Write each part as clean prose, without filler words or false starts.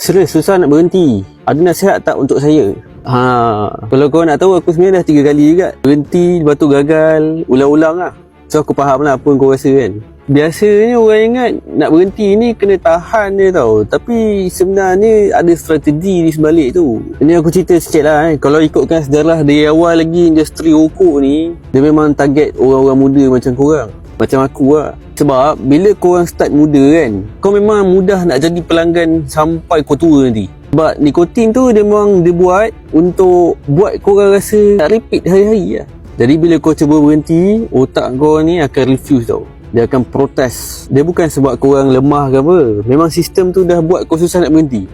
Serius, susah nak berhenti. Ada nasihat tak untuk saya? Kalau kau nak tahu, aku sebenarnya dah 3 kali juga berhenti, lepas tu gagal, ulang-ulang lah. So aku faham lah apa yang kau rasa kan. Biasanya orang ingat nak berhenti ni kena tahan dia tau. Tapi sebenarnya ada strategi di sebalik tu. Ini aku cerita sikit lah Kalau ikutkan sejarah dari awal lagi, industri rokok ni, dia memang target orang-orang muda macam korang, macam aku lah. Sebab bila korang start muda kan, kau memang mudah nak jadi pelanggan sampai kau tua nanti. Sebab nikotin tu dia memang dibuat untuk buat korang rasa nak repeat hari-hari lah. Jadi bila kau cuba berhenti, otak kau ni akan refuse tau. Dia akan protes. Dia bukan sebab korang lemah ke apa. Memang sistem tu dah buat kau susah nak berhenti.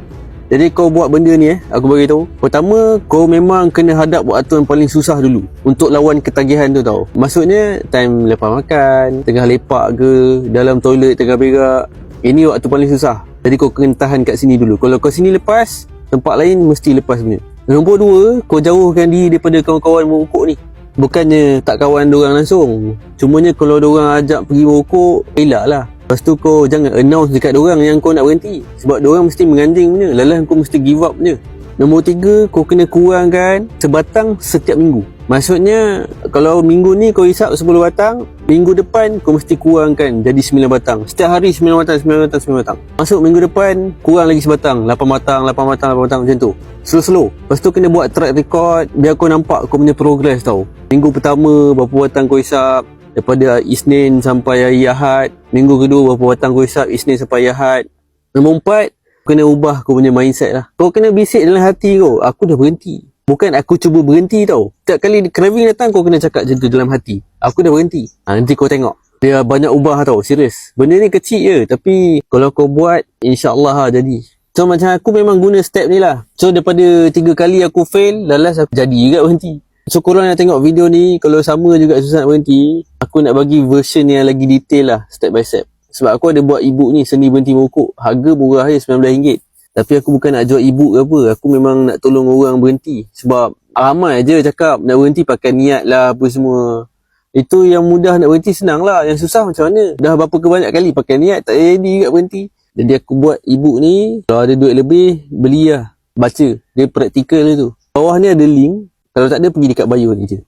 Jadi kau buat benda ni aku bagi tahu. Pertama, kau memang kena hadap waktu yang paling susah dulu untuk lawan ketagihan tu tau. Maksudnya time lepas makan, tengah lepak ke, dalam toilet tengah berak. Ini waktu paling susah. Jadi kau kena tahan kat sini dulu. Kalau kau sini lepas, tempat lain mesti lepas benda. Nombor 2, kau jauhkan diri daripada kawan-kawan merokok ni. Bukannya tak kawan diorang langsung, cumanya kalau diorang ajak pergi merokok, elak lah. Lepas tu kau jangan announce dekat diorang yang kau nak berhenti. Sebab diorang mesti menganjing punya. Lalas kau mesti give up punya. Nombor 3, kau kena kurangkan sebatang setiap minggu. Maksudnya kalau minggu ni kau hisap 10 batang, minggu depan kau mesti kurangkan jadi 9 batang. Setiap hari 9 batang, 9 batang, 9 batang. Masuk minggu depan, kurang lagi sebatang, 8 batang, 8 batang, 8 batang, macam tu. Slow-slow. Lepas tu kena buat track record biar kau nampak kau punya progress tau. Minggu pertama berapa batang kau hisap daripada Isnin sampai hari Ahad. Minggu kedua berapa batang kau hisap Isnin sampai Ahad. Nombor 4, kena ubah kau punya mindset lah. Kau kena bisik dalam hati kau, aku dah berhenti. Bukan aku cuba berhenti tau. Setiap kali craving datang, kau kena cakap macam tu dalam hati, aku dah berhenti. Nanti kau tengok dia banyak ubah tau. Serius, benda ni kecil je, tapi kalau kau buat, insyaAllah lah jadi. So macam aku memang guna step ni lah. So daripada 3 kali aku fail, lalas aku jadi juga berhenti. So korang nak tengok video ni, kalau sama juga susah nak berhenti, aku nak bagi version yang lagi detail lah, step by step. Sebab aku ada buat ebook ni, Seni Berhenti Merokok. Harga murah je, RM19. Tapi aku bukan nak jual ebook ke apa. Aku memang nak tolong orang berhenti. Sebab ramai je cakap nak berhenti pakai niat lah apa semua. Itu yang mudah nak berhenti senang lah. Yang susah macam mana? Dah berapa kebanyak kali pakai niat, tak jadi juga berhenti. Jadi aku buat ebook ni, kalau ada duit lebih, beli lah. Baca. Dia praktikal tu. Bawah ni ada link. Kalau tak ada, pergi dekat bio ni je.